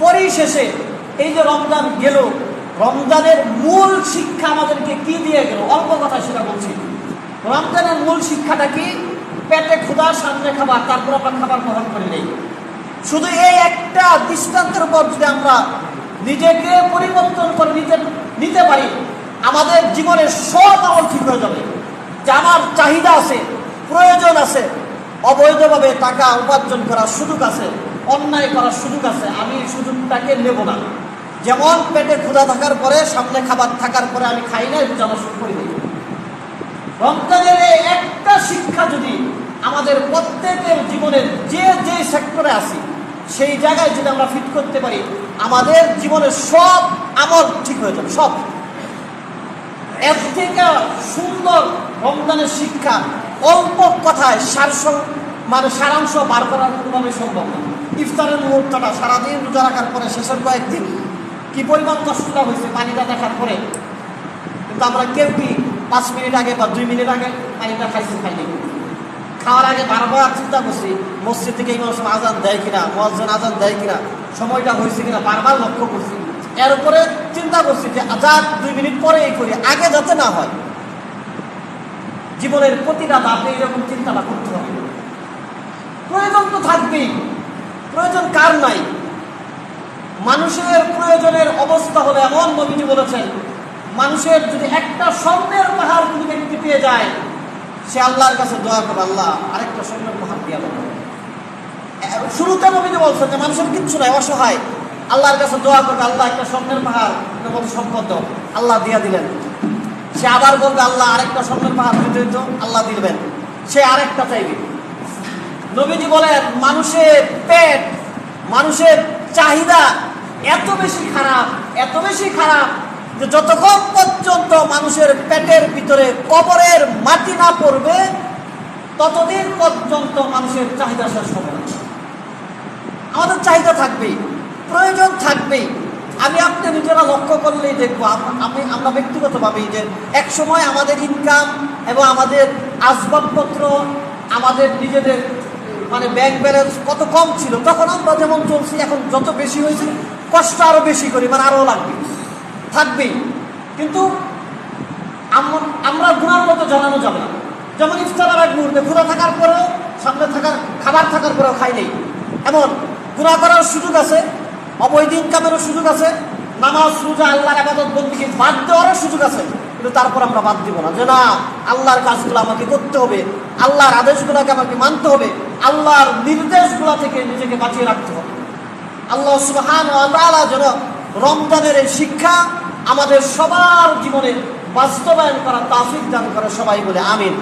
পরিশেষে এই যে রমজান গেল, রমজানের মূল শিক্ষা আমাদেরকে কি দিয়ে গেল? অল্প কথা সেটা বলছি। রমজানের মূল শিক্ষাটা কি? পেটে ক্ষুধা, সামনে খাবার, তারপর আমরা খাবার গ্রহণ করে নেই। শুধু এই একটা দৃষ্টান্তের উপর যদি আমরা নিজেকে পরিবর্তন করে নিতে পারি, আমাদের জীবনের সব আমল ঠিক হয়ে যাবে। যে আমার চাহিদা আছে, প্রয়োজন আছে, অবৈধভাবে টাকা উপার্জন করার সুযোগ আছে, অন্যায় করার সুযোগ আছে, আমি এই সুযোগটাকে নেব না। যেমন পেটে ক্ষুধা থাকার পরে, সামনে খাবার থাকার পরে আমি খাই না, বোঝানো শুরু করি না। রমজানের এই একটা শিক্ষা যদি আমাদের প্রত্যেকের জীবনের যে যে সেক্টরে আছি সেই জায়গায় যদি আমরা ফিট করতে পারি, আমাদের জীবনের সব আমল ঠিক হয়ে যাবে। সব এর থেকে সুন্দর রমজানের শিক্ষা অল্প কথায় সারাংশ বার করার কোনোভাবে সম্ভব না। ইফতারের মুহূর্তটা সারাদিন রোজা রাখার পরে শেষের কয়েকদিন কি পরিমাণ কষ্টটা হয়েছে পানিটা দেখার পরে, কিন্তু আমরা কেউ কি 5 মিনিট আগে বা 2 মিনিট আগে পানিটা খাইনি। খাওয়ার আগে বারবার চিন্তা করছি মসজিদ থেকে ইমাম সাহেব আজান দেয় কিনা, মুয়াজ্জিন আজান দেয় কিনা, সময়টা হয়েছে কিনা, বারবার লক্ষ্য করছি। এর উপরে চিন্তা করছি যে আজান 2 মিনিট পরে এই করি, আগে যাতে না হয়। জীবনের প্রতিটা ধাপে এরকম চিন্তাটা করতে হবে। প্রয়োজন তো থাকবেই, প্রয়োজন কার নাই? মানুষের প্রয়োজনের অবস্থা হলে এমন নবীজি বলেছেন, মানুষের যদি একটা স্বর্ণের পাহাড় কোনো ব্যক্তি পেয়ে যায়, সে আল্লাহর কাছে দোয়া করে, আল্লাহ আরেকটা স্বর্ণের পাহাড় দিয়া দেবে। শুরুতে নবীজি বলছেন যে মানুষের কিচ্ছু নাই, অসহায়, আল্লাহর কাছে দোয়া করবে, আল্লাহ একটা স্বর্ণের পাহাড় সম্পদ দাও, আল্লাহ দিয়া দিলেন। সে আবার বলবে, আল্লাহ আরেকটা স্বর্ণের পাহাড় দিতে হইতো, আল্লাহ দিবেন। সে আরেকটা চাইবে। নবীজি বলেন মানুষের পেট, মানুষের চাহিদা এত বেশি খারাপ যে যতক্ষণ পর্যন্ত মানুষের পেটের ভিতরে কবরের মাটি না পড়বে, ততদিন পর্যন্ত মানুষের চাহিদা শেষ হবে না। আমাদের চাহিদা থাকবেই, প্রয়োজন থাকবেই। আমি আপনি নিজেরা লক্ষ্য করলেই দেখবো, আমরা ব্যক্তিগতভাবেই যে এক সময় আমাদের ইনকাম এবং আমাদের আসবাবপত্র, আমাদের নিজেদের ব্যাংক ব্যালেন্স কত কম ছিল। তখন আমরা যেমন চলছি, এখন যত বেশি হয়েছে কষ্ট আরো বেশি করি, আরো লাগবে, থাকবেই। কিন্তু আমরা গুনার মতো জানানো যাবে না। যেমন ইফতারের এক মুহূর্তে ক্ষুধা থাকার পরেও, সামনে খাবার থাকার পরেও খাই নেই, এমন গুনাহ করার সুযোগ আছে, অবৈধ ইনকামেরও সুযোগ আছে, নামাজ রোজা আল্লাহর ইবাদত বন্দেগী বাদ দেওয়ারও সুযোগ আছে। কিন্তু তারপর আমরা বাদ দিব না, যে না, আল্লাহর কাজগুলো আমাকে করতে হবে, আল্লাহর আদেশগুলোকে আমাকে মানতে হবে, আল্লাহর নির্দেশগুলো থেকে নিজেকে বাঁচিয়ে রাখতে হবে। আল্লাহ সুবহানাহু ওয়া তাআলা যেন রমজানের এই শিক্ষা আমাদের সবার জীবনে বাস্তবায়ন করার তৌফিক দান করে। সবাই বলে আমিন।